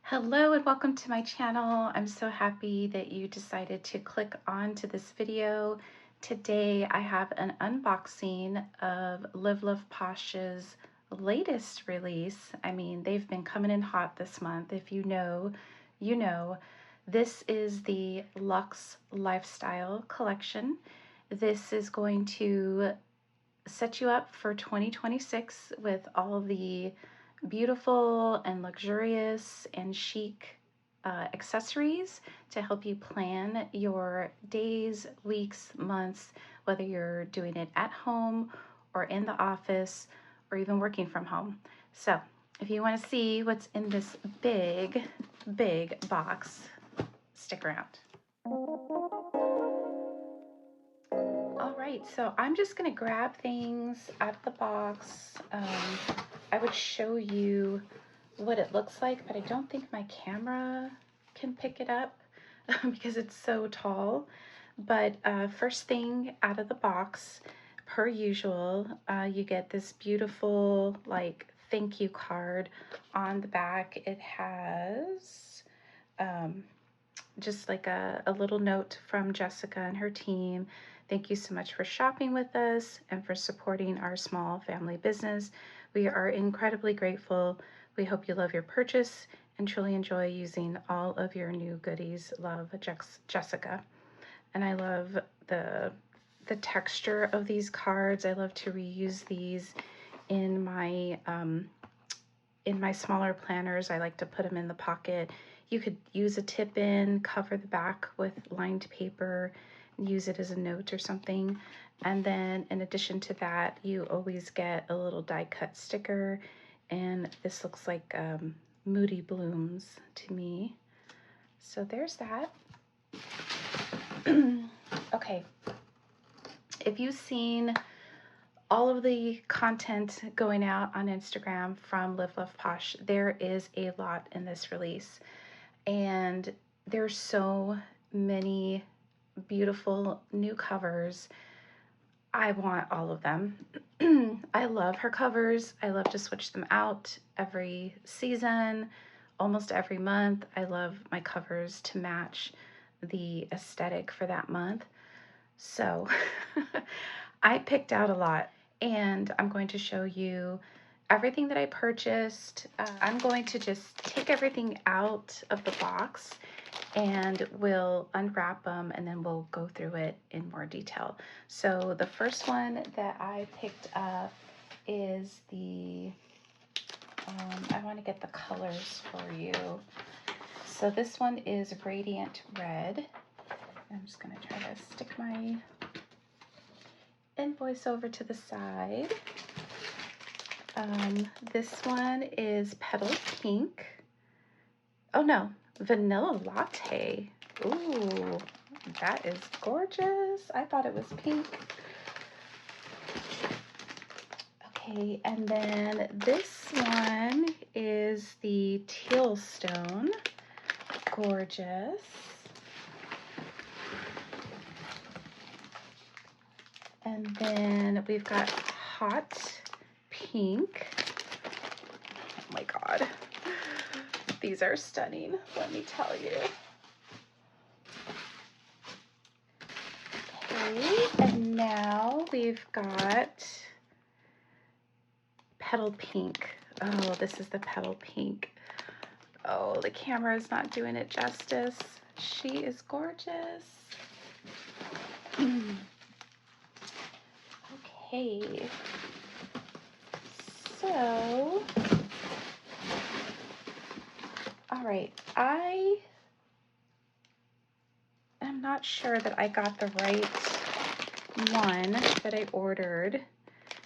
Hello and welcome to my channel. I'm so happy that you decided to click on to this video. Today I have an unboxing of Live Love Posh's latest release. I mean, they've been coming in hot this month. If you know, you know. This is the Luxe Lifestyle Collection. This is going to set you up for 2026 with all the beautiful and luxurious and chic accessories to help you plan your days, weeks, months, whether you're doing it at home or in the office or even working from home. So if you want to see what's in this big box, stick around. All right, so I'm just going to grab things out of the box. I would show you what it looks like, but I don't think my camera can pick it up because it's so tall. But first thing out of the box, per usual, you get this beautiful like thank you card. On the back it has just like a little note from Jessica and her team. Thank you so much for shopping with us and for supporting our small family business. We are incredibly grateful. We hope you love your purchase and truly enjoy using all of your new goodies. Love, Jessica. And I love the texture of these cards. I love to reuse these in my smaller planners. I like to put them in the pocket. You could use a tip-in, cover the back with lined paper, use it as a note or something. And then in addition to that, you always get a little die-cut sticker, and this looks like Moody Blooms to me. So there's that. Okay, if you've seen all of the content going out on Instagram from Live Love Posh, there is a lot in this release. And there's so many beautiful new covers. I want all of them. I love her covers. I love to switch them out every season, almost every month. I love my covers to match the aesthetic for that month. So I picked out a lot, and I'm going to show you everything that I purchased. I'm going to just take everything out of the box and we'll unwrap them, and then we'll go through it in more detail. So the first one that I picked up is the, I want to get the colors for you. So this one is Radiant Red. I'm just going to try to stick my invoice over to the side. This one is Petal Pink. Oh no, Vanilla Latte. Ooh, that is gorgeous. I thought it was pink. Okay, and then this one is the Teal Stone. Gorgeous. And then we've got Hot Pink. Oh my God. These are stunning, let me tell you. Okay, and now we've got Petal Pink. Oh, this is the Petal Pink. Oh, the camera is not doing it justice. She is gorgeous. Okay, so, all right, I am not sure that I got the right one that I ordered.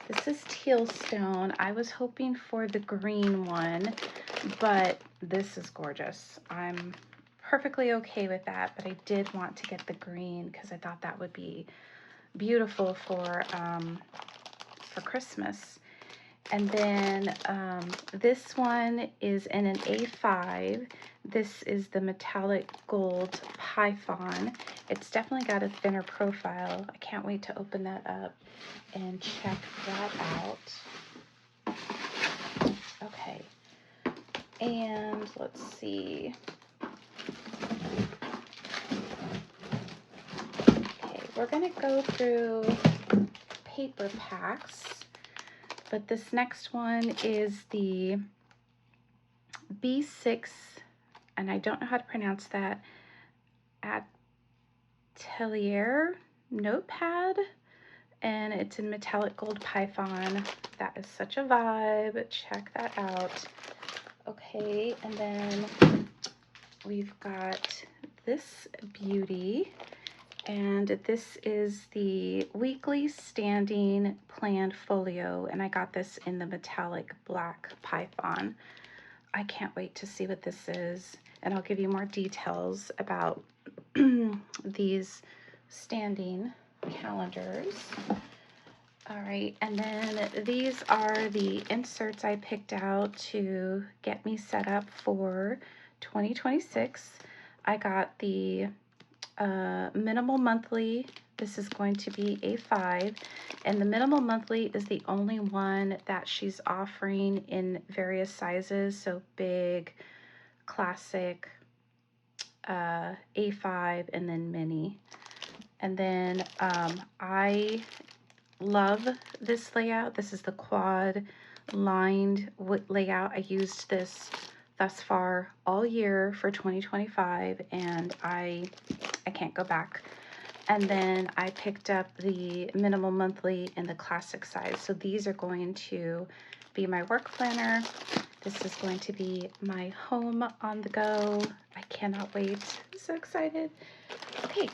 This is Teal Stone. I was hoping for the green one, but this is gorgeous. I'm perfectly okay with that, but I did want to get the green because I thought that would be beautiful for Christmas. And then this one is in an A5. This is the metallic gold Python. It's definitely got a thinner profile. I can't wait to open that up and check that out. Okay. And let's see. Okay, we're gonna go through paper packs, but this next one is the B6, and I don't know how to pronounce that, Atelier Notepad, and it's in metallic gold python. That is such a vibe. Check that out. Okay, and then we've got this beauty, and this is the weekly standing planned folio, and I got this in the metallic black python. I can't wait to see what this is, and I'll give you more details about these standing calendars. All right, and then these are the inserts I picked out to get me set up for 2026. I got the minimal monthly. This is going to be A5, and the minimal monthly is the only one that she's offering in various sizes, so big, classic, A5, and then mini. And then I love this layout. This is the quad lined layout. I used this thus far all year for 2025, and I can't go back. And then I picked up the minimal monthly in the classic size. So these are going to be my work planner. This is going to be my home on the go. I cannot wait. I'm so excited. Okay.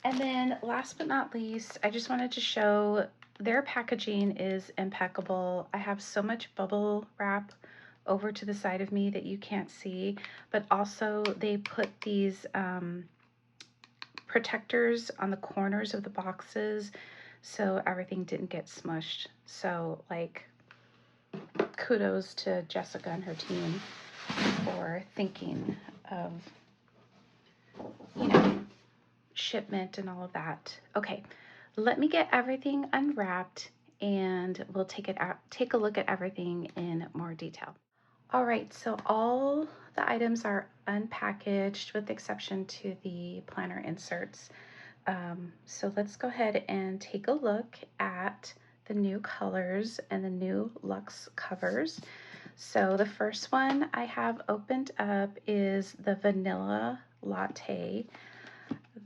And then last but not least, I just wanted to show their packaging is impeccable. I have so much bubble wrap over to the side of me that you can't see, but also they put these protectors on the corners of the boxes so everything didn't get smushed. So like, kudos to Jessica and her team for thinking of, you know, shipment and all of that. Okay, let me get everything unwrapped and we'll take a look at everything in more detail. All right, so all the items are unpackaged with the exception to the planner inserts. So let's go ahead and take a look at the new colors and the new Luxe covers. So the first one I have opened up is the Vanilla Latte.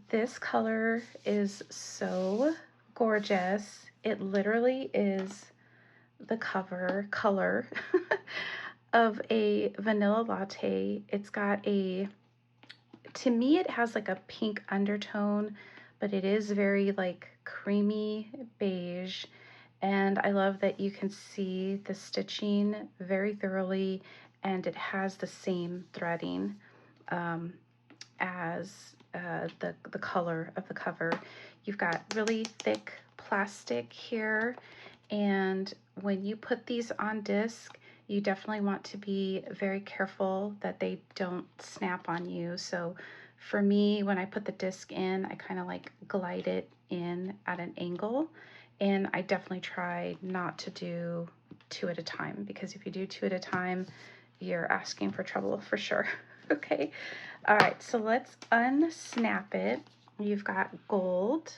This color is so gorgeous. It literally is the color of a vanilla latte. It's got to me it has like a pink undertone, but it is very like creamy beige, and I love that you can see the stitching very thoroughly, and it has the same threading as the color of the cover. You've got really thick plastic here, and when you put these on disc, you definitely want to be very careful that they don't snap on you. So for me, when I put the disc in, I kind of like glide it in at an angle, and I definitely try not to do 2 at a time, because if you do 2 at a time, you're asking for trouble for sure. Okay, all right, so let's unsnap it. You've got gold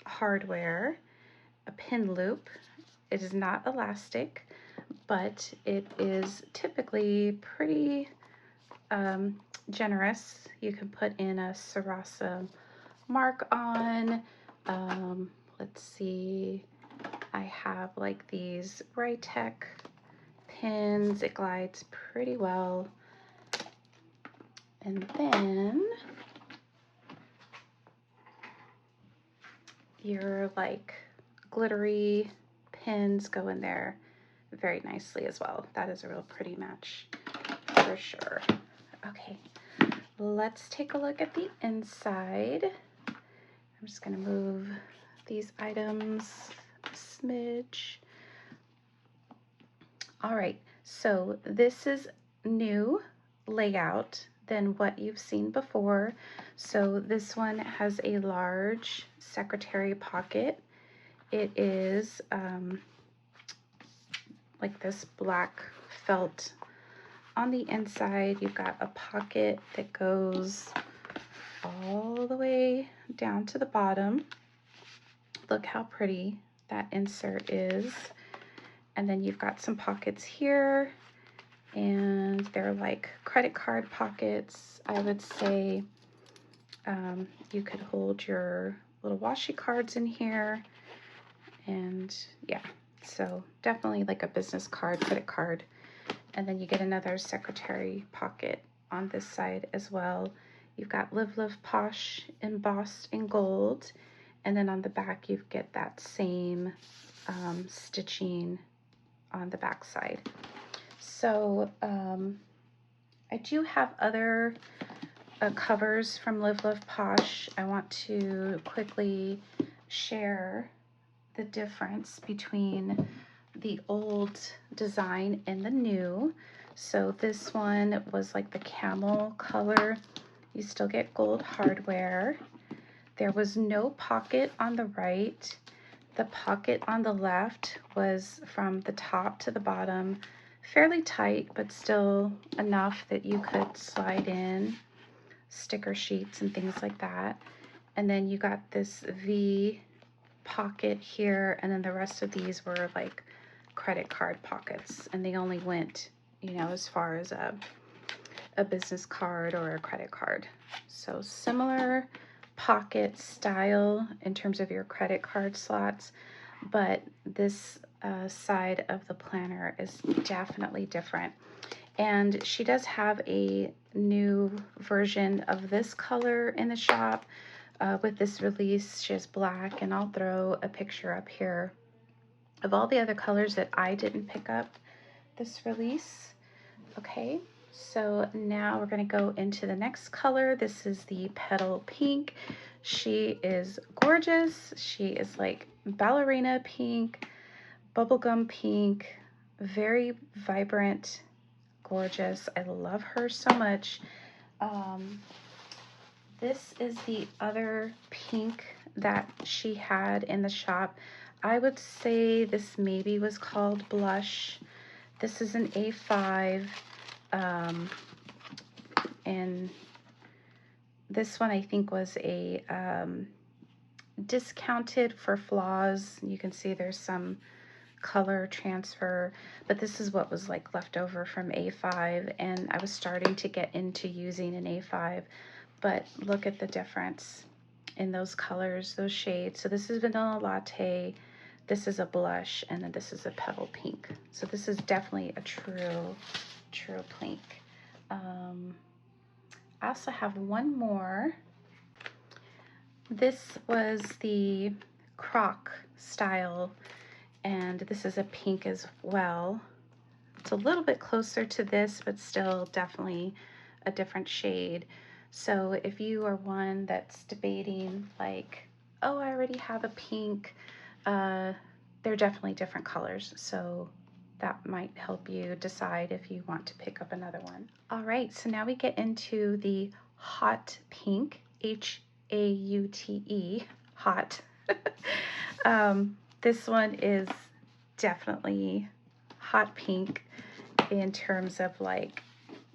hardware, a pin loop. It is not elastic, but it is typically pretty generous. You can put in a Sarasa mark on. Let's see, I have like these Raytech pins. It glides pretty well. And then your like glittery pins go in there very nicely as well. That is a real pretty match for sure. Okay, let's take a look at the inside. I'm just gonna move these items a smidge. All right, so this is new layout than what you've seen before. So this one has a large secretary pocket. It is like this black felt on the inside, you've got a pocket that goes all the way down to the bottom. Look how pretty that insert is. And then you've got some pockets here, and they're like credit card pockets. I would say you could hold your little washi cards in here. And yeah, so definitely like a business card, credit card. And then you get another secretary pocket on this side as well. You've got Live Live Posh embossed in gold. And then on the back, you get that same stitching on the back side. So I do have other covers from Live Live Posh. I want to quickly share the difference between the old design and the new. So this one was like the camel color. You still get gold hardware. There was no pocket on the right. The pocket on the left was from the top to the bottom, fairly tight, but still enough that you could slide in sticker sheets and things like that. And then you got this V pocket here, and then the rest of these were like credit card pockets, and they only went, you know, as far as a business card or a credit card. So similar pocket style in terms of your credit card slots, but this side of the planner is definitely different. And she does have a new version of this color in the shop with this release. She has black, and I'll throw a picture up here of all the other colors that I didn't pick up this release. Okay, so now we're going to go into the next color. This is the Petal Pink. She is gorgeous. She is like ballerina pink, bubblegum pink, very vibrant, gorgeous. I love her so much. This is the other pink that she had in the shop. I would say this maybe was called Blush. This is an A5, and this one I think was a discounted for flaws. You can see there's some color transfer, but this is what was like left over from A5, and I was starting to get into using an A5, but look at the difference in those colors, those shades. So this is Vanilla Latte, this is a blush, and then this is a Petal Pink. So this is definitely a true pink. I also have one more. This was the croc style, and this is a pink as well. It's a little bit closer to this, but still definitely a different shade. So if you are one that's debating like, oh, I already have a pink, they're definitely different colors. So that might help you decide if you want to pick up another one. All right, so now we get into the hot pink, H-A-U-T-E, hot. This one is definitely hot pink in terms of like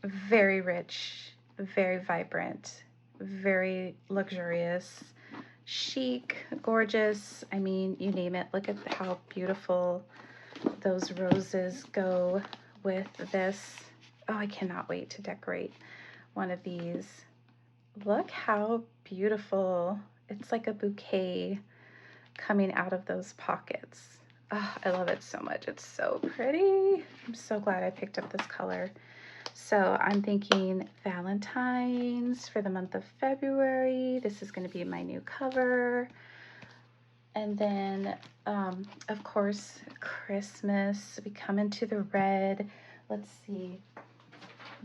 very rich, very vibrant, very luxurious, chic, gorgeous. I mean, you name it. Look at how beautiful those roses go with this. Oh, I cannot wait to decorate one of these. Look how beautiful. It's like a bouquet coming out of those pockets. Oh, I love it so much. It's so pretty. I'm so glad I picked up this color. So I'm thinking Valentine's for the month of February. This is going to be my new cover. And then, of course, Christmas. We come into the red. Let's see.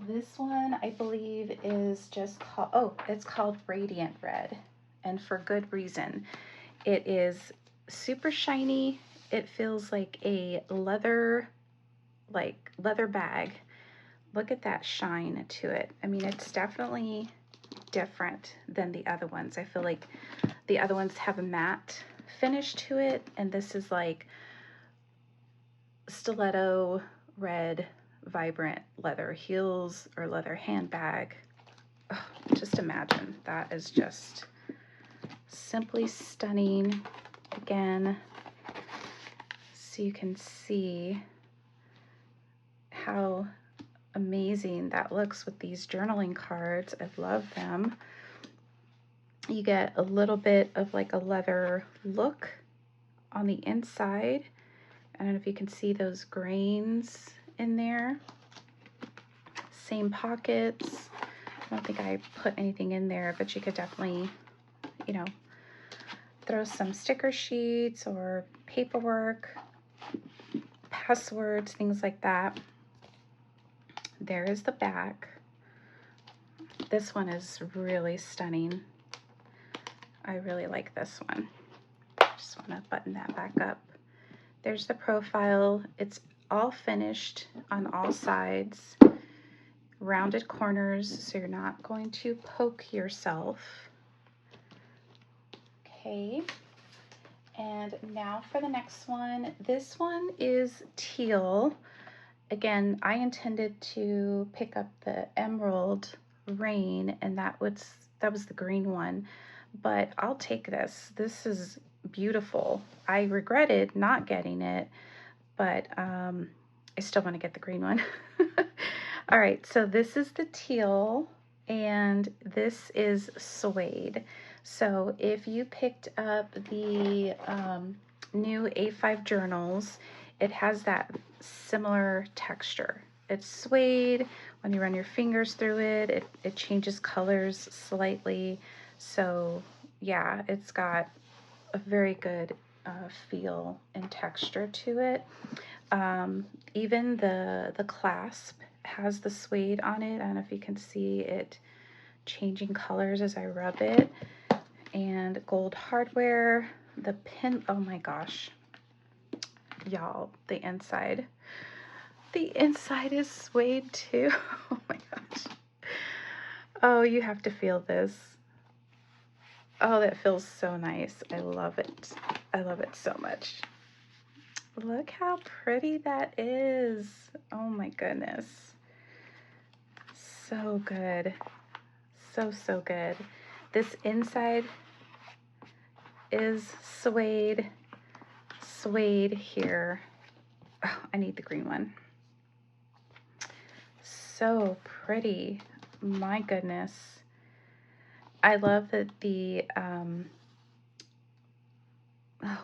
This one, I believe, is just called, oh, it's called Radiant Red. And for good reason. It is super shiny. It feels like a leather bag. Look at that shine to it. I mean, it's definitely different than the other ones. I feel like the other ones have a matte finish to it, and this is like stiletto red, vibrant leather heels or leather handbag. Oh, just imagine. That is just simply stunning. Again, so you can see how amazing that looks with these journaling cards. I love them. You get a little bit of like a leather look on the inside. I don't know if you can see those grains in there. Same pockets. I don't think I put anything in there, but you could definitely, you know, throw some sticker sheets or paperwork, passwords, things like that. There is the back. This one is really stunning. I really like this one. Just want to button that back up. There's the profile. It's all finished on all sides. Rounded corners, so you're not going to poke yourself. Okay. And now for the next one. This one is teal. Again, I intended to pick up the Emerald Rain, and that was the green one, but I'll take this. This is beautiful. I regretted not getting it, but I still want to get the green one. All right, so this is the teal, and this is Suede. So if you picked up the new A5 journals, it has that similar texture. It's suede. When you run your fingers through it, it changes colors slightly. So yeah, it's got a very good feel and texture to it. Even the clasp has the suede on it. I don't know if you can see it changing colors as I rub it. And gold hardware. The pin, oh my gosh, y'all, the inside is suede too. Oh my gosh. Oh, you have to feel this. Oh, that feels so nice. I love it. I love it so much. Look how pretty that is. Oh my goodness. So good. So good. This inside is suede. Suede here. Oh, I need the green one. So pretty. My goodness. I love that the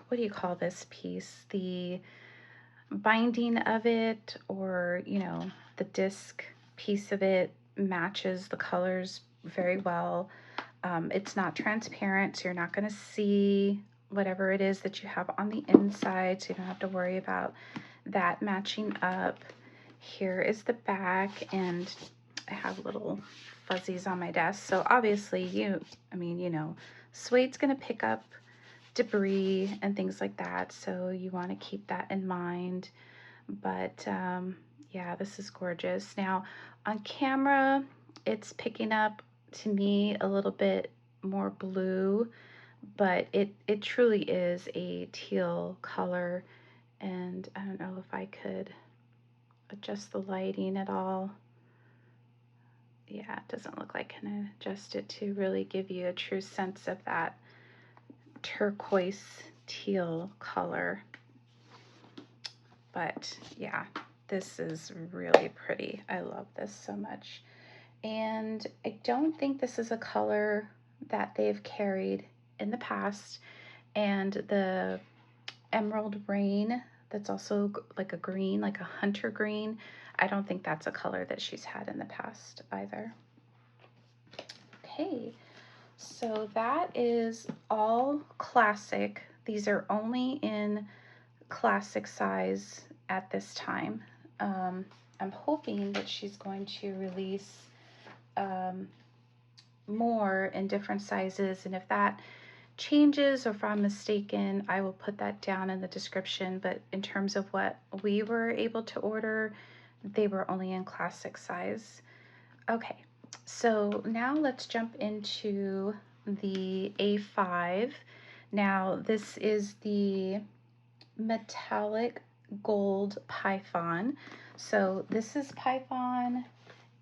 what do you call this piece? The binding of it, or you know, the disc piece of it matches the colors very well. It's not transparent, so you're not going to see whatever it is that you have on the inside, so you don't have to worry about that matching up. Here is the back, and I have little fuzzies on my desk, so obviously you know, suede's going to pick up debris and things like that, so you want to keep that in mind. But yeah, this is gorgeous. Now on camera it's picking up to me a little bit more blue, but it truly is a teal color. And I don't know if I could adjust the lighting at all. Yeah, it doesn't look like I can adjust it to really give you a true sense of that turquoise teal color. But yeah, this is really pretty. I love this so much. And I don't think this is a color that they've carried in the past. And the Emerald Rain, that's also like a green, like a hunter green, I don't think that's a color that she's had in the past either. Okay, so that is all classic. These are only in classic size at this time. I'm hoping that she's going to release more in different sizes, and if that changes or if I'm mistaken, I will put that down in the description. But in terms of what we were able to order, they were only in classic size. Okay, so now let's jump into the A5. Now this is the metallic gold python. So this is Python,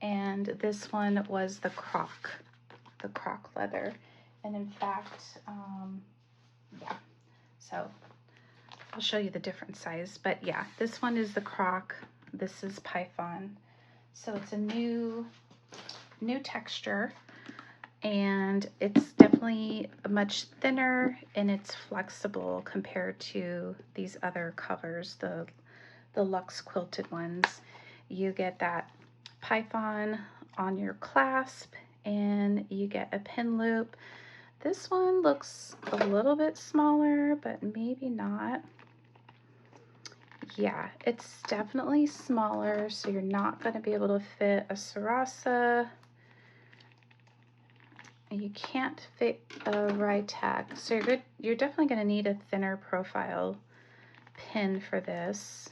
and this one was the croc leather. And in fact, yeah, so I'll show you the different size, but yeah, this one is the croc, this is Python. So it's a new texture, and it's definitely much thinner and it's flexible compared to these other covers, the Luxe quilted ones. You get that Python on your clasp and you get a pin loop. This one looks a little bit smaller, but maybe not. Yeah, it's definitely smaller, so you're not going to be able to fit a sarasa. You can't fit a Ritag, so you're definitely going to need a thinner profile pin for this.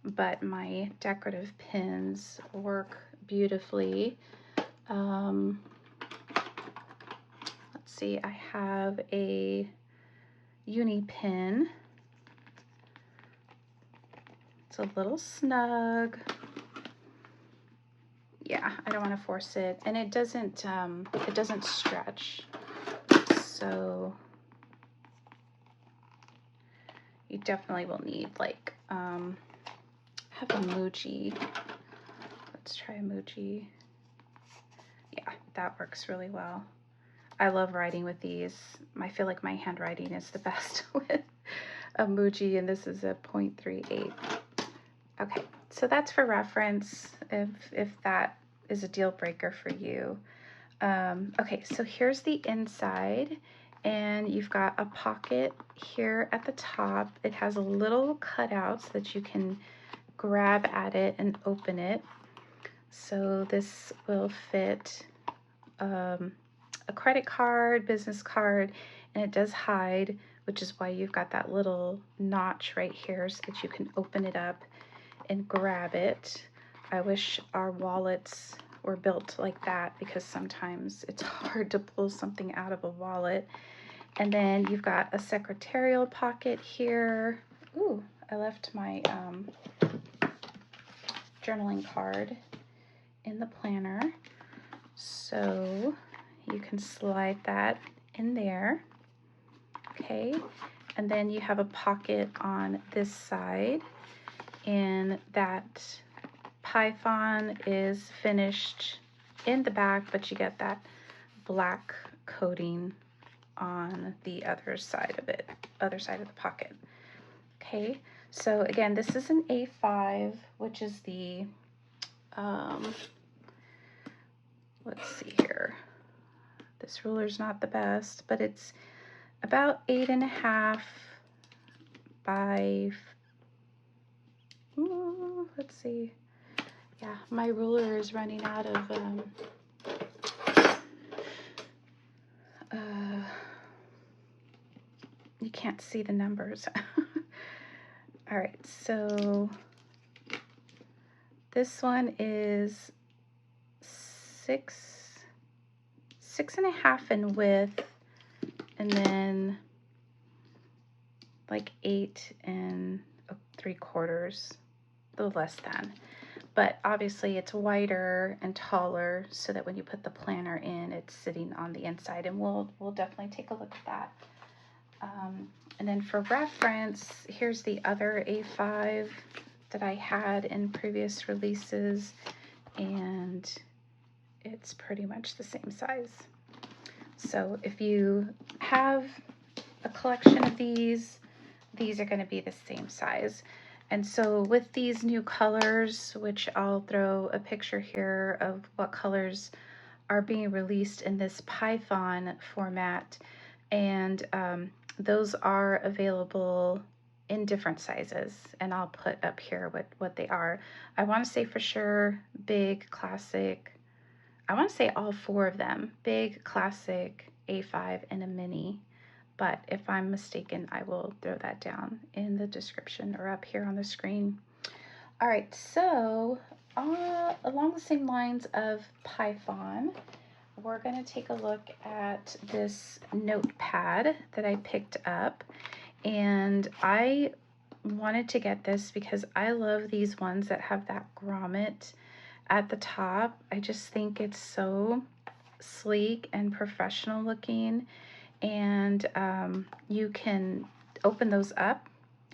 But my decorative pins work beautifully. Let's see, I have a uni pin. It's a little snug. Yeah, I don't want to force it, and it doesn't stretch. So you definitely will need like have a Muji. Let's try a Muji. Yeah, that works really well. I love writing with these. I feel like my handwriting is the best with a Muji, and this is a 0.38. Okay, so that's for reference if that is a deal breaker for you. Okay, so here's the inside, and you've got a pocket here at the top. It has a little cutout so that you can grab at it and open it. So this will fit a credit card, business card, and it does hide, which is why you've got that little notch right here so that you can open it up and grab it. I wish our wallets were built like that, because sometimes it's hard to pull something out of a wallet. And then you've got a secretarial pocket here. Ooh, I left my journaling card in the planner, so you can slide that in there. Okay, and then you have a pocket on this side, and that Python is finished in the back, but you get that black coating on the other side of it, other side of the pocket. Okay, so again, this is an A5, which is the, let's see here. This ruler's not the best, but it's about 8.5 by, let's see. Yeah, my ruler is running out of, you can't see the numbers. All right, so this one is 6.5 in width, and then like 8 3/4, a little less than. But obviously it's wider and taller so that when you put the planner in, it's sitting on the inside, and we'll definitely take a look at that. And then for reference, here's the other A5 that I had in previous releases, and it's pretty much the same size. So if you have a collection of these are going to be the same size. And so with these new colors, which I'll throw a picture here of what colors are being released in this Python format, and those are available in different sizes, and I'll put up here what they are. I want to say for sure big, classic, I want to say all 4 of them, big, classic, A5, and a mini. But if I'm mistaken, I will throw that down in the description or up here on the screen. All right, so along the same lines of Python, we're going to take a look at this notepad that I picked up. And I wanted to get this because I love these ones that have that grommet at the top. I just think it's so sleek and professional looking, and you can open those up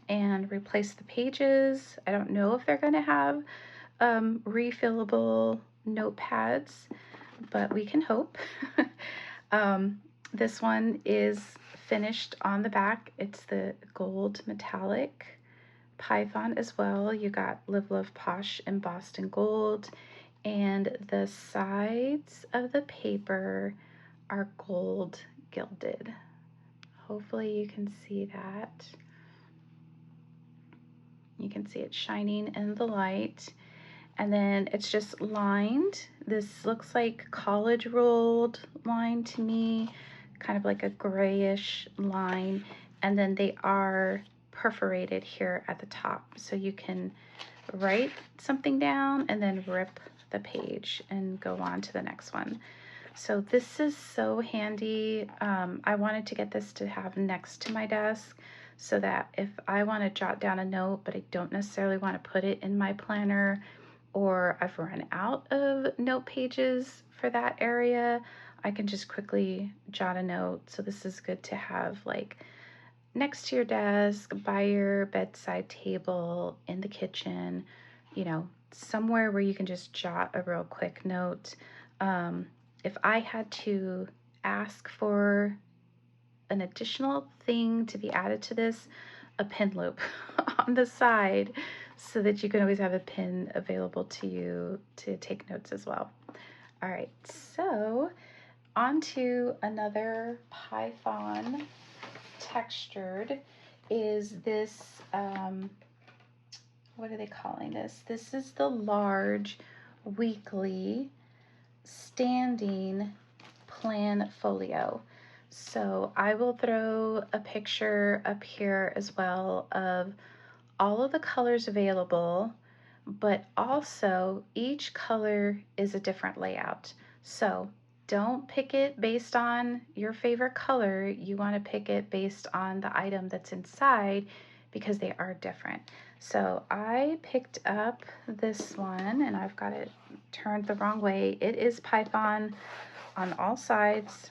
and replace the pages. I don't know if they're going to have refillable notepads, but we can hope. This one is finished on the back. It's the gold metallic python as well. You got Live Love Posh embossed in gold, and the sides of the paper are gold gilded. Hopefully you can see that. You can see it shining in the light. And then it's just lined. This looks like college rolled line to me, kind of like a grayish line. And then they are perforated here at the top, so you can write something down and then rip the page and go on to the next one. So this is so handy. I wanted to get this to have next to my desk so that if I want to jot down a note, but I don't necessarily want to put it in my planner, or I've run out of note pages for that area, I can just quickly jot a note. So this is good to have like next to your desk, by your bedside table, in the kitchen, you know, somewhere where you can just jot a real quick note. If I had to ask for an additional thing to be added to this, a pin loop on the side so that you can always have a pin available to you to take notes as well. All right, so on to another python textured is this, what are they calling this? This is the large weekly standing plan folio. So I will throw a picture up here as well of all of the colors available, but also each color is a different layout. So don't pick it based on your favorite color. You want to pick it based on the item that's inside because they are different. So I picked up this one and I've got it turned the wrong way. It is python on all sides.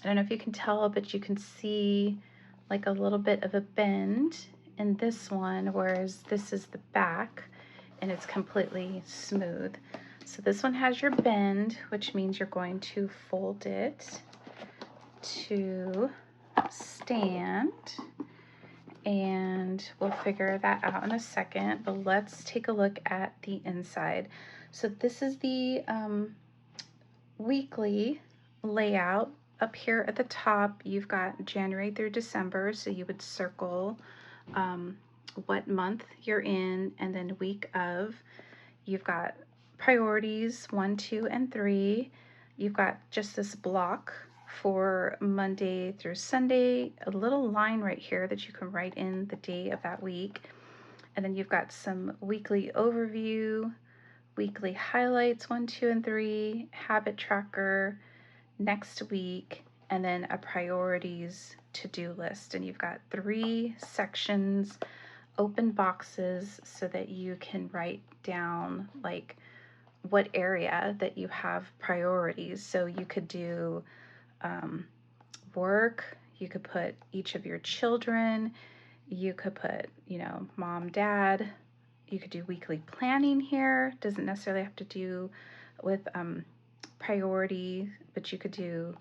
I don't know if you can tell, but you can see like a little bit of a bend in this one, whereas this is the back and it's completely smooth. So this one has your bend, which means you're going to fold it to stand, and we'll figure that out in a second, but let's take a look at the inside. So this is the weekly layout. Up here at the top, you've got January through December, so you would circle what month you're in, and then week of. You've got priorities 1, 2, and 3. You've got just this block for Monday through Sunday, a little line right here that you can write in the day of that week. And then you've got some weekly overview, weekly highlights 1, 2, and 3, habit tracker, next week, and then a priorities to-do list. And you've got 3 sections, open boxes, so that you can write down like what area that you have priorities. So you could do work, you could put each of your children, you could put, you know, mom, dad, you could do weekly planning here. Doesn't necessarily have to do with priority, but you could do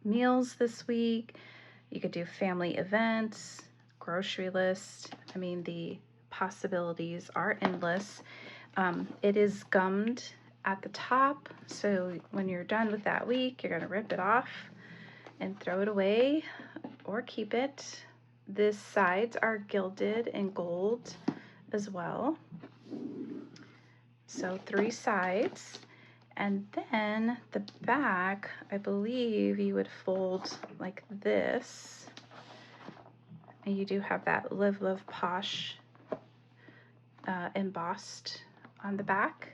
meals this week, you could do family events, grocery list. I mean, the possibilities are endless. It is gummed at the top, so when you're done with that week, you're going to rip it off and throw it away or keep it. The sides are gilded in gold as well. So 3 sides. And then the back, I believe you would fold like this. And you do have that Live Love Posh embossed on the back.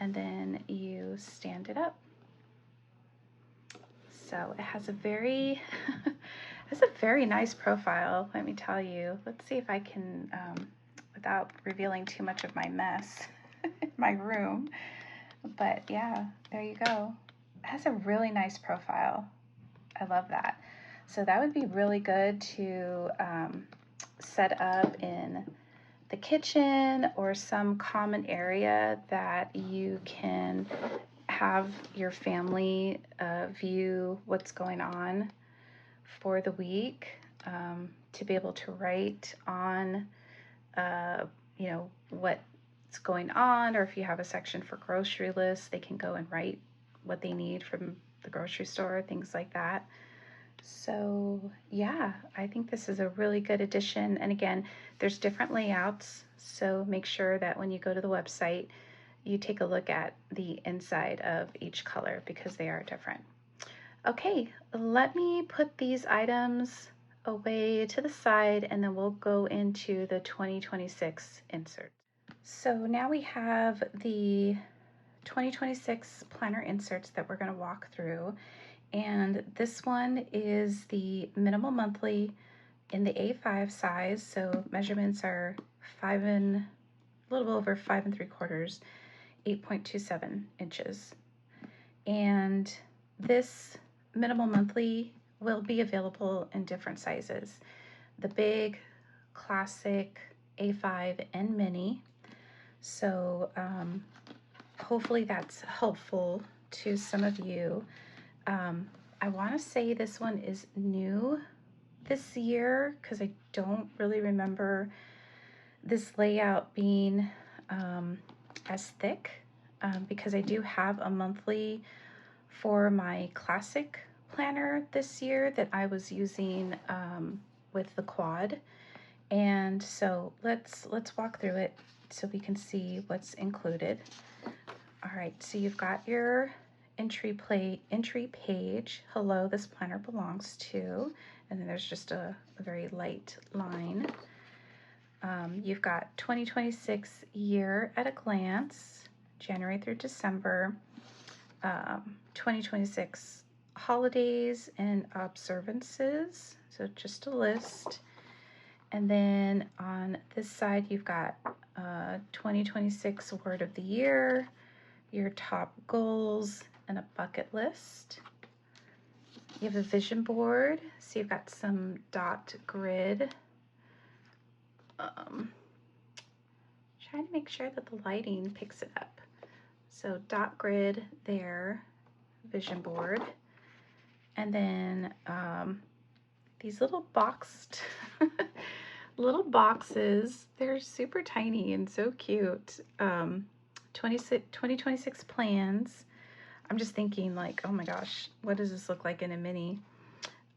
And then you stand it up. So it has a very It's a very nice profile, let me tell you. Let's see if I can, without revealing too much of my mess in my room. But yeah, there you go. It has a really nice profile. I love that. So that would be really good to set up in the kitchen or some common area that you can have your family view what's going on for the week, to be able to write on, you know, what's going on, or if you have a section for grocery lists, they can go and write what they need from the grocery store, things like that. So yeah, I think this is a really good addition. And again, there's different layouts, so make sure that when you go to the website, you take a look at the inside of each color because they are different. Okay, let me put these items away to the side and then we'll go into the 2026 insert. So now we have the 2026 planner inserts that we're going to walk through. And this one is the minimal monthly in the A5 size. So measurements are a little over 5 3/4, 8.27 inches. And this minimal monthly will be available in different sizes. The big, classic, A5, and mini. So hopefully that's helpful to some of you. I want to say this one is new this year because I don't really remember this layout being as thick, because I do have a monthly for my classic planner this year that I was using with the quad. And so let's walk through it so we can see what's included. All right, so you've got your entry page. Hello, this planner belongs to, and then there's just a very light line. You've got 2026 year at a glance, January through December, 2026 holidays and observances, so just a list. And then on this side, you've got 2026 word of the year, your top goals, and a bucket list. You have a vision board, so you've got some dot grid. Trying to make sure that the lighting picks it up. So dot grid there, vision board. And then these little boxed little boxes, they're super tiny and so cute. 2026 plans. I'm just thinking like, oh my gosh, what does this look like in a mini?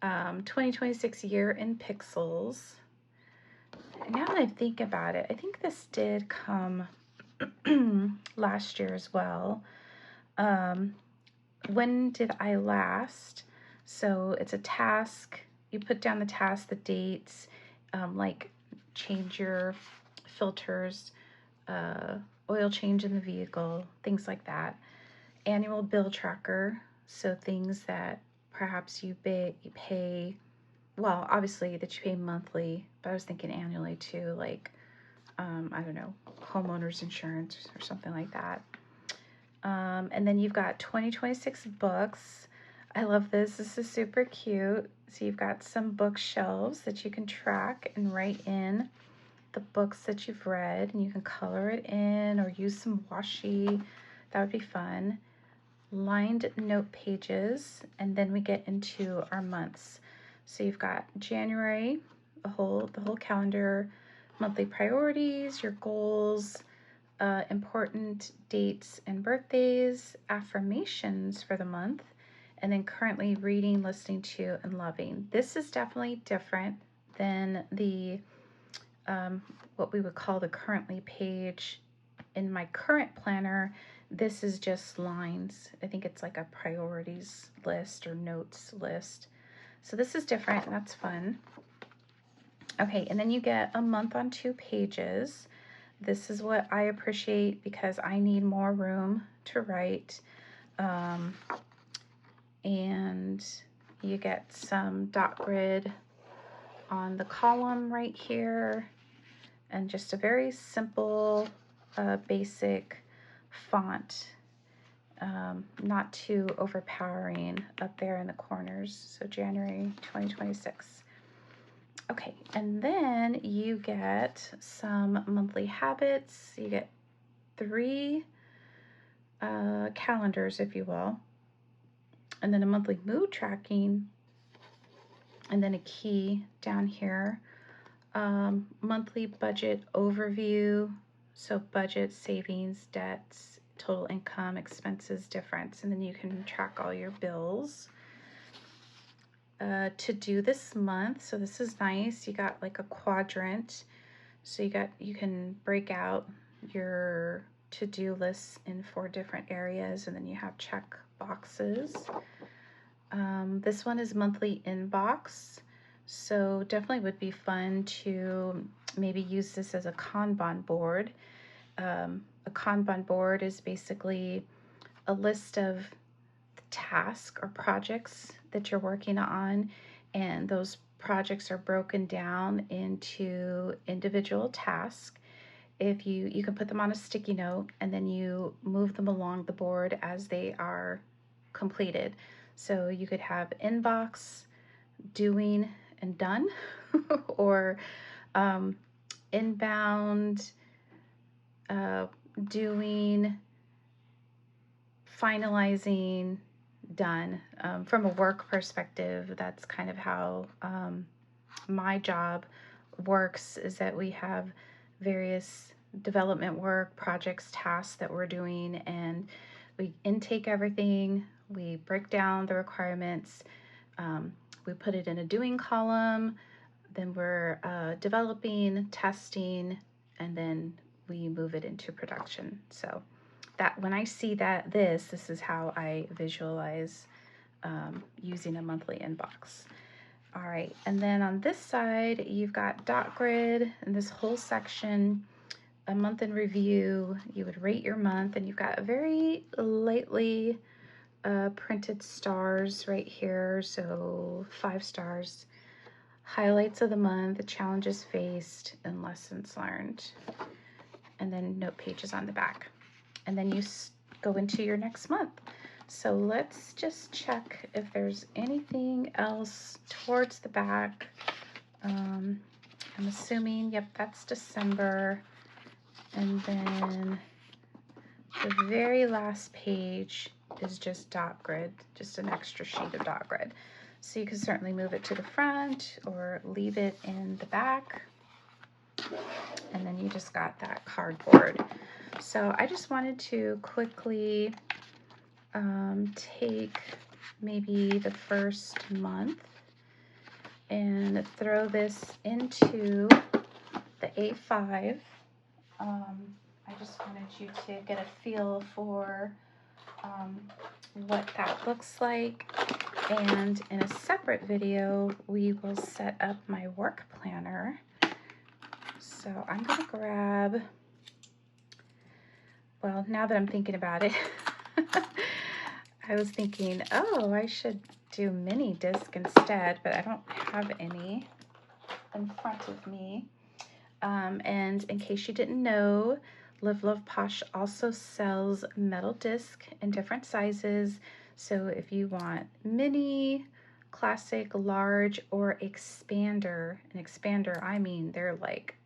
2026 year in pixels. Now that I think about it, I think this did come last year as well. When did I last? So it's a task. You put down the task, the dates, like change your filters, oil change in the vehicle, things like that. Annual bill tracker, so things that perhaps you pay, well, obviously that you pay monthly, but I was thinking annually too, like, I don't know, homeowners insurance or something like that. And then you've got 2026 books. I love this. This is super cute. So you've got some bookshelves that you can track and write in the books that you've read, and you can color it in or use some washi. That would be fun. Lined note pages, and then we get into our months. So you've got January, the whole calendar, monthly priorities, your goals, important dates and birthdays, affirmations for the month, and then currently reading, listening to, and loving. This is definitely different than the what we would call the currently page in my current planner. This is just lines. I think it's like a priorities list or notes list. So this is different, and that's fun. Okay, and then you get a month on 2 pages. This is what I appreciate because I need more room to write. And you get some dot grid on the column right here, and just a very simple, basic font, not too overpowering up there in the corners. So January 2026. Okay, and then you get some monthly habits. You get 3 calendars, if you will, and then a monthly mood tracking, and then a key down here. Monthly budget overview, so budget, savings, debts, total income, expenses, difference, and then you can track all your bills. To do this month, so this is nice. You got like a quadrant, so you can break out your to-do lists in 4 different areas, and then you have check boxes. This one is monthly inbox, so definitely would be fun to maybe use this as a Kanban board. A Kanban board is basically a list of tasks or projects that you're working on, and those projects are broken down into individual tasks. If you can put them on a sticky note, and then you move them along the board as they are completed. So you could have inbox, doing, and done, or inbound, doing, finalizing, done. From a work perspective, that's kind of how my job works, is that we have various development work, projects, tasks that we're doing, and we intake everything, we break down the requirements, we put it in a doing column, then we're developing, testing, and then we move it into production. So that when I see this is how I visualize using a monthly inbox. All right, and then on this side, you've got dot grid, and this whole section, a month in review. You would rate your month, and you've got very lightly printed stars right here, so 5 stars. Highlights of the month, challenges faced, and lessons learned. And then note pages on the back. And then you go into your next month. So let's just check if there's anything else towards the back. I'm assuming, yep, that's December. And then the very last page is just dot grid, just an extra sheet of dot grid. So you can certainly move it to the front or leave it in the back. And then you just got that cardboard. So I just wanted to quickly take maybe the first month and throw this into the A5. I just wanted you to get a feel for what that looks like. And in a separate video, we will set up my work planner. So I'm going to grab, well, now that I'm thinking about it, I was thinking, oh, I should do mini disc instead, but I don't have any in front of me. And in case you didn't know, Live Love Posh also sells metal disc in different sizes. So if you want mini, classic, large, or expander, an expander, I mean, they're like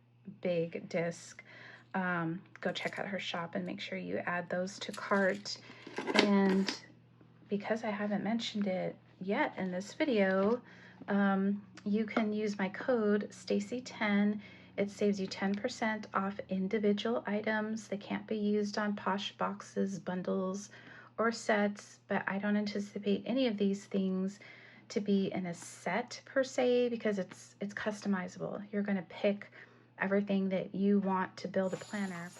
big disc. Go check out her shop and make sure you add those to cart. And because I haven't mentioned it yet in this video, you can use my code Stacy10. It saves you 10% off individual items. They can't be used on Posh boxes, bundles, or sets, but I don't anticipate any of these things to be in a set per se, because it's customizable. You're going to pick everything that you want to build a planner.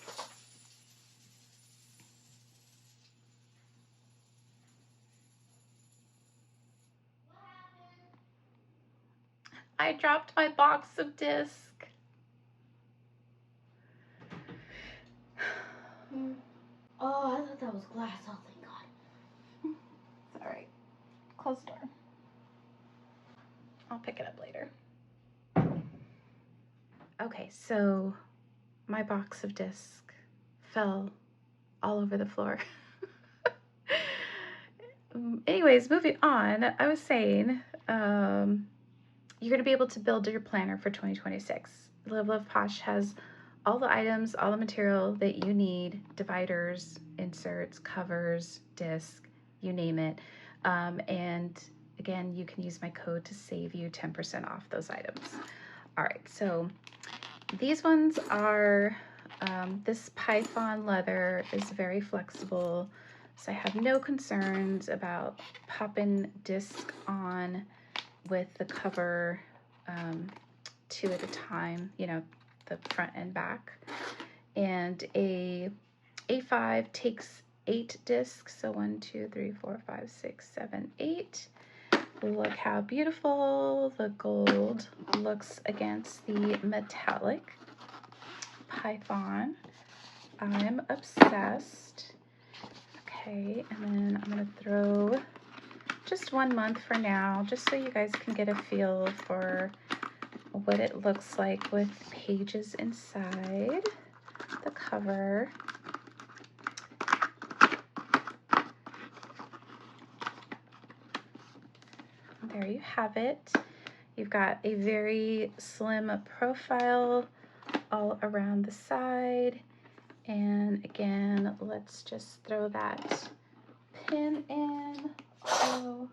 I dropped my box of discs. Oh, I thought that was glass. Oh, thank God. It's all right. Close the door. I'll pick it up later. Okay, so my box of discs fell all over the floor. Anyways, moving on, I was saying you're going to be able to build your planner for 2026. Live Love Posh has all the items, all the material that you need, dividers, inserts, covers, disc, you name it. And again, you can use my code to save you 10% off those items. All right, so these ones are, this python leather is very flexible, so I have no concerns about popping disc on with the cover 2 at a time, you know, the front and back. And a A5 takes 8 discs, so 1, 2, 3, 4, 5, 6, 7, 8. Look how beautiful the gold looks against the metallic python. I'm obsessed. Okay, and then I'm gonna throw just 1 month for now, just so you guys can get a feel for what it looks like with pages inside the cover. There you have it. You've got a very slim profile all around the side. And again, let's just throw that pin in. Oh.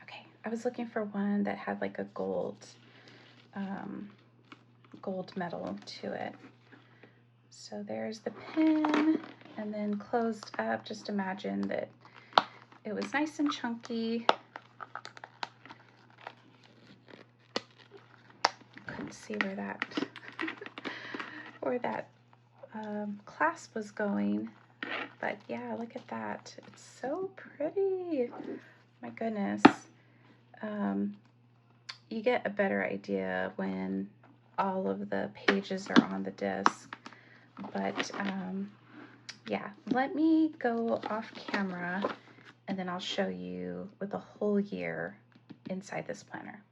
Okay, I was looking for one that had like a gold metal to it. So there's the pin, and then closed up, just imagine that it was nice and chunky. Couldn't see where that clasp was going, but yeah, look at that. It's so pretty. My goodness. You get a better idea when all of the pages are on the disc, but yeah, let me go off camera and then I'll show you with a whole year inside this planner.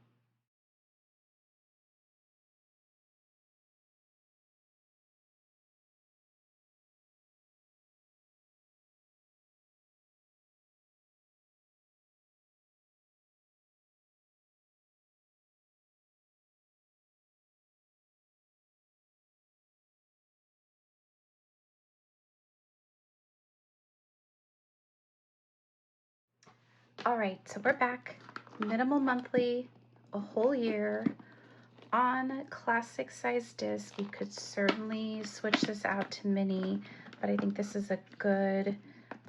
All right, so we're back. Minimal monthly, a whole year on classic size disc. You could certainly switch this out to mini, but I think this is a good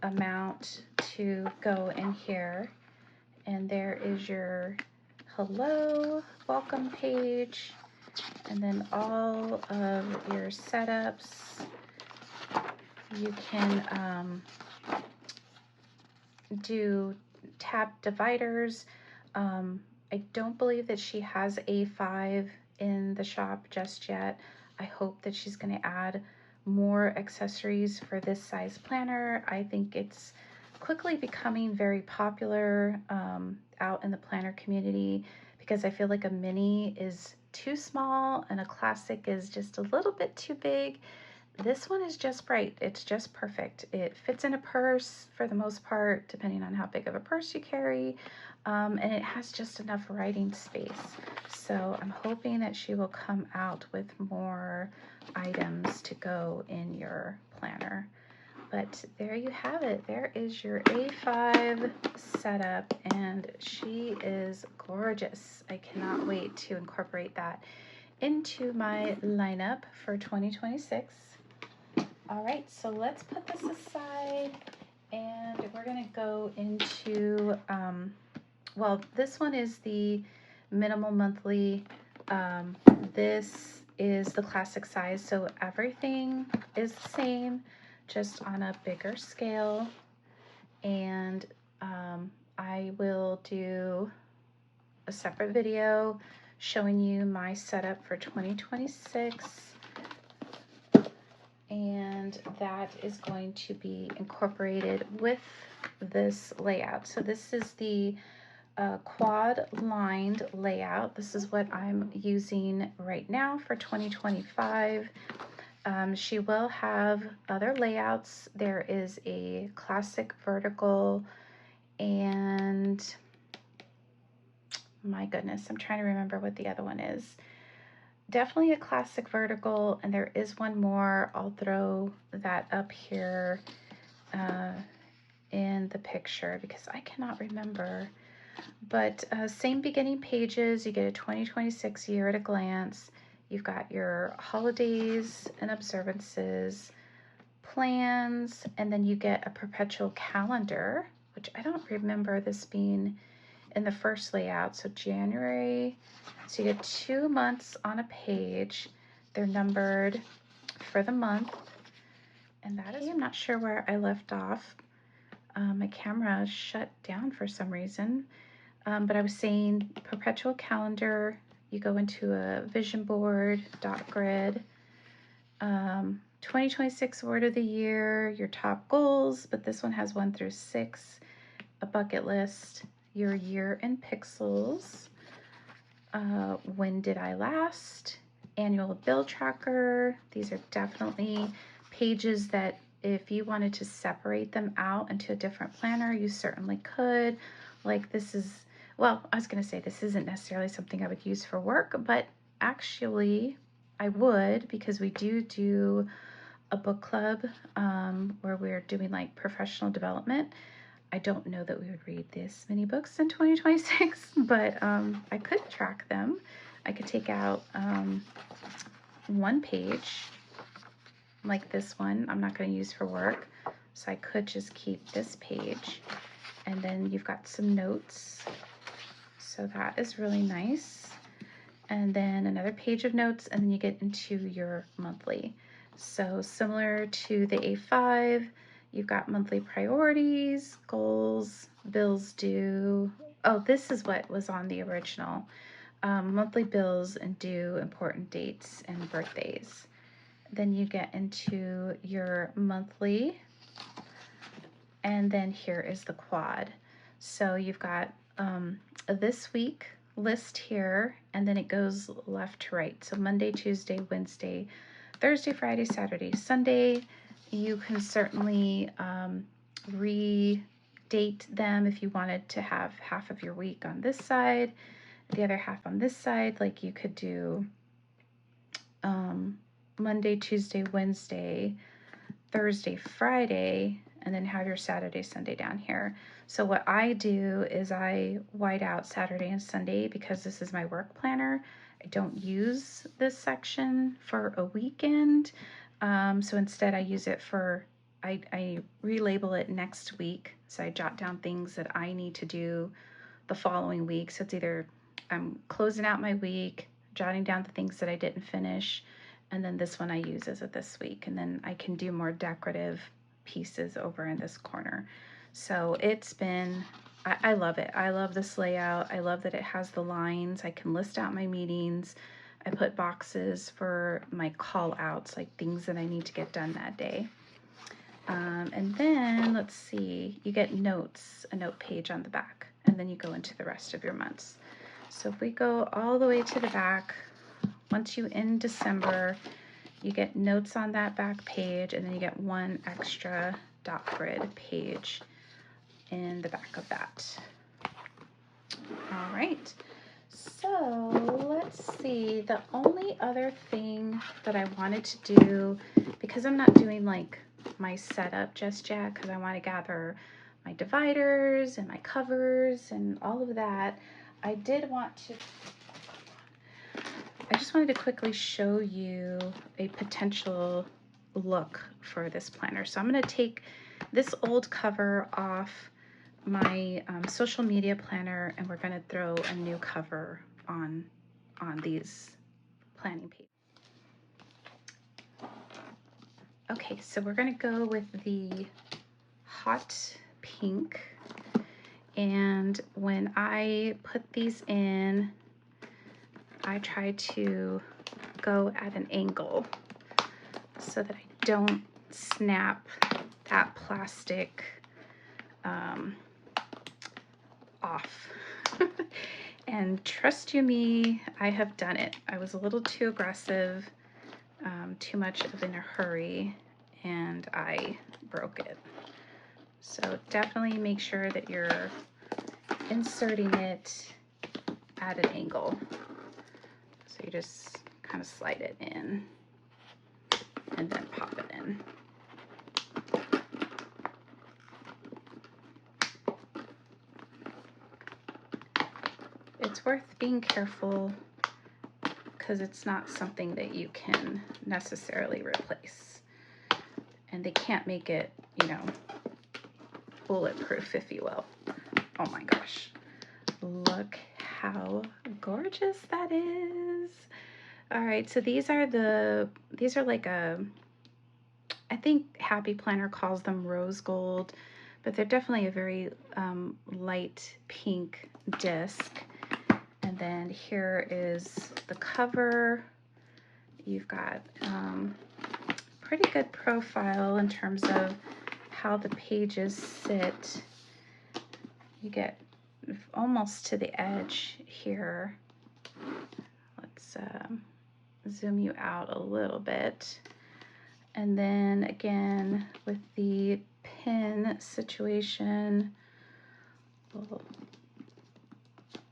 amount to go in here. And there is your hello, welcome page, and then all of your setups. You can do tab dividers. I don't believe that she has A5 in the shop just yet. I hope that she's going to add more accessories for this size planner. I think it's quickly becoming very popular out in the planner community, because I feel like a mini is too small and a classic is just a little bit too big. This one is just right. It's just perfect. It fits in a purse for the most part, depending on how big of a purse you carry, and it has just enough writing space. So I'm hoping that she will come out with more items to go in your planner. But there you have it. There is your A5 setup, and she is gorgeous. I cannot wait to incorporate that into my lineup for 2026. All right, so let's put this aside, and we're gonna go into, well, this one is the minimal monthly. This is the classic size, so everything is the same, just on a bigger scale. And I will do a separate video showing you my setup for 2026. And that is going to be incorporated with this layout. So this is the a quad lined layout. This is what I'm using right now for 2025. She will have other layouts. There is a classic vertical, and my goodness, I'm trying to remember what the other one is. Definitely a classic vertical, and there is one more. I'll throw that up here in the picture because I cannot remember. But same beginning pages. You get a 2026 year at a glance. You've got your holidays and observances, plans, and then you get a perpetual calendar, which I don't remember this being in the first layout. So January, so you get 2 months on a page. They're numbered for the month. And that is, I'm not sure where I left off. My camera shut down for some reason. But I was saying perpetual calendar, you go into a vision board, dot grid, 2026 word of the year, your top goals, but this one has 1 through 6, a bucket list, your year in pixels, when did I last, annual bill tracker. These are definitely pages that if you wanted to separate them out into a different planner, you certainly could. Like this is, well, I was going to say this isn't necessarily something I would use for work, but actually I would, because we do a book club where we're doing like professional development. I don't know that we would read this many books in 2026, but I could track them. I could take out one page like this one. I'm not going to use for work, so I could just keep this page. And then you've got some notes. So that is really nice. And then another page of notes, and then you get into your monthly. So similar to the A5, you've got monthly priorities, goals, bills due. Oh, this is what was on the original. Monthly bills and due, important dates, and birthdays. Then you get into your monthly, and then here is the quad. So you've got this week list here, and then it goes left to right. So Monday, Tuesday, Wednesday, Thursday, Friday, Saturday, Sunday. You can certainly redate them if you wanted to have half of your week on this side, the other half on this side. Like you could do Monday, Tuesday, Wednesday, Thursday, Friday, and then have your Saturday, Sunday down here. So what I do is I white out Saturday and Sunday because this is my work planner. I don't use this section for a weekend. So instead I use it for, I relabel it next week. So I jot down things that I need to do the following week. So it's either I'm closing out my week, jotting down the things that I didn't finish, and then this one I use as of this week. And then I can do more decorative pieces over in this corner. So it's been, I love it. I love this layout. I love that it has the lines. I can list out my meetings. I put boxes for my call outs, like things that I need to get done that day. And then let's see, you get notes, a note page on the back, and then you go into the rest of your months. So if we go all the way to the back, once you end December, you get notes on that back page, and then you get one extra dot grid page in the back of that. All right, so let's see. The only other thing that I wanted to do, because I'm not doing like my setup just yet, because I want to gather my dividers and my covers and all of that, I just wanted to quickly show you a potential look for this planner. So I'm going to take this old cover off my social media planner, and we're going to throw a new cover on these planning pages. Okay, so we're going to go with the hot pink, and when I put these in, I try to go at an angle so that I don't snap that plastic off. And trust you me, I have done it. I was a little too aggressive, too much of in a hurry, and I broke it. So definitely make sure that you're inserting it at an angle. So you just kind of slide it in and then pop it in. It's worth being careful because it's not something that you can necessarily replace. And they can't make it, you know, bulletproof, if you will. Oh my gosh. Look how gorgeous that is. All right, so these are like I think Happy Planner calls them rose gold, but they're definitely a very light pink disc. And then here is the cover. You've got pretty good profile in terms of how the pages sit. You get almost to the edge here. Let's zoom you out a little bit. And then again, with the pin situation, we'll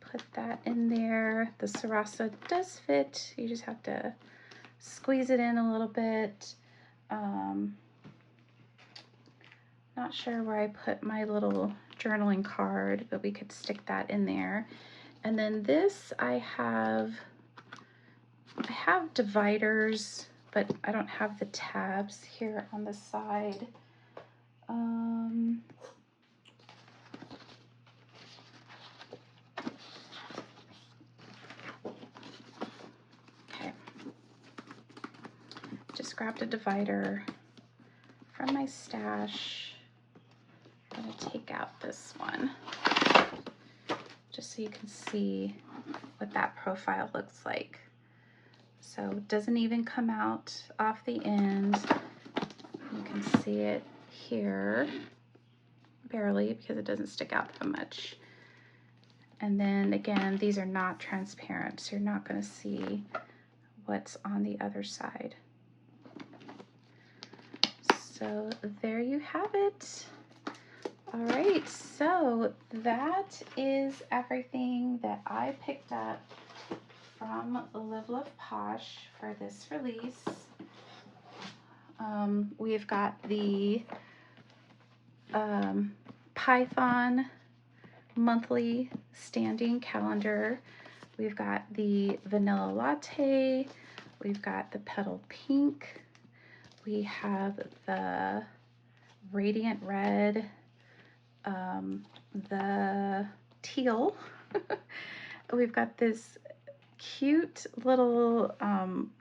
put that in there. The Sarasa does fit. You just have to squeeze it in a little bit. Not sure where I put my little journaling card, but we could stick that in there. And then this, I have dividers, but I don't have the tabs here on the side. Okay. Just grabbed a divider from my stash. I'm going to take out this one just so you can see what that profile looks like. So it doesn't even come out off the end. You can see it here, barely, because it doesn't stick out that much. And then again, these are not transparent, so you're not going to see what's on the other side. So there you have it. All right, so that is everything that I picked up from Live Love Posh for this release. We've got the Python monthly standing calendar. We've got the vanilla latte. We've got the petal pink. We have the radiant red, the teal. We've got this cute little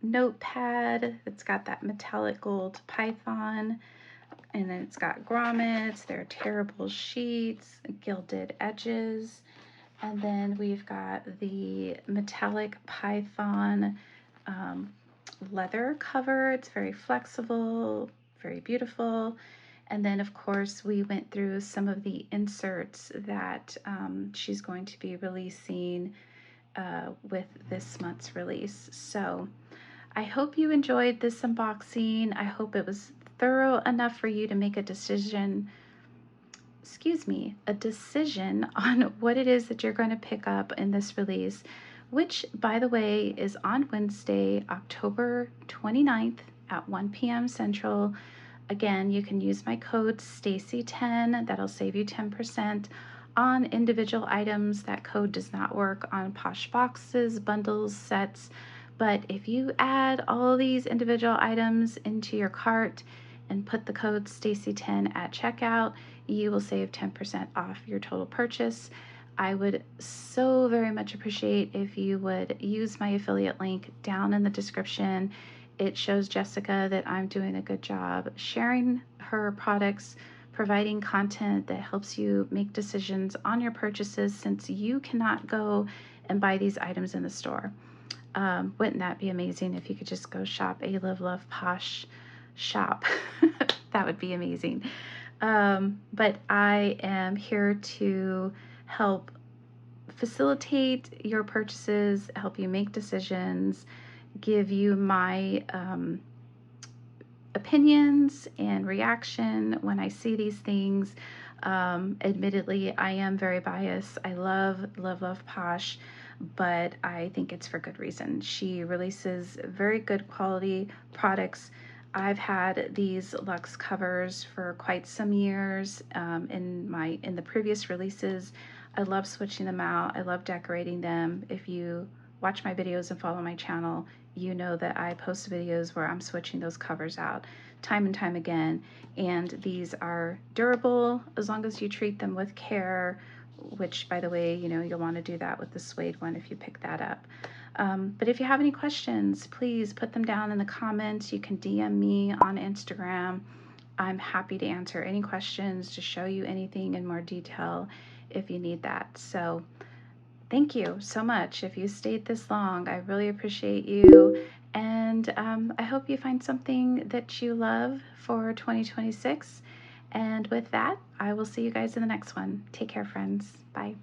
notepad. It's got that metallic gold python, and then it's got grommets. There are terrible sheets, gilded edges, and then we've got the metallic python leather cover. It's very flexible, very beautiful. And then of course we went through some of the inserts that she's going to be releasing with this month's release. So I hope you enjoyed this unboxing. I hope it was thorough enough for you to make a decision on what it is that you're going to pick up in this release, which by the way is on Wednesday, October 29th at 1 p.m. Central. Again, you can use my code Stacy10. That'll save you 10% on individual items. That code does not work on Posh boxes, bundles, sets. But if you add all these individual items into your cart and put the code Stacy10 at checkout, you will save 10% off your total purchase. I would so very much appreciate if you would use my affiliate link down in the description. It shows Jessica that I'm doing a good job sharing her products, providing content that helps you make decisions on your purchases, since you cannot go and buy these items in the store. Wouldn't that be amazing if you could just go shop a Live Love Posh shop? That would be amazing. But I am here to help facilitate your purchases, help you make decisions, give you my opinions and reaction when I see these things. Admittedly, I am very biased. I love Posh, but I think it's for good reason. She releases very good quality products. I've had these Luxe covers for quite some years. In the previous releases, I love switching them out. I love decorating them. If you watch my videos and follow my channel, you know that I post videos where I'm switching those covers out time and time again. And these are durable as long as you treat them with care, which, by the way, you'll want to do that with the Suede one if you pick that up. But if you have any questions, please put them down in the comments. You can DM me on Instagram. I'm happy to answer any questions, to show you anything in more detail if you need that. So thank you so much. If you stayed this long, I really appreciate you. And I hope you find something that you love for 2026. And with that, I will see you guys in the next one. Take care, friends. Bye.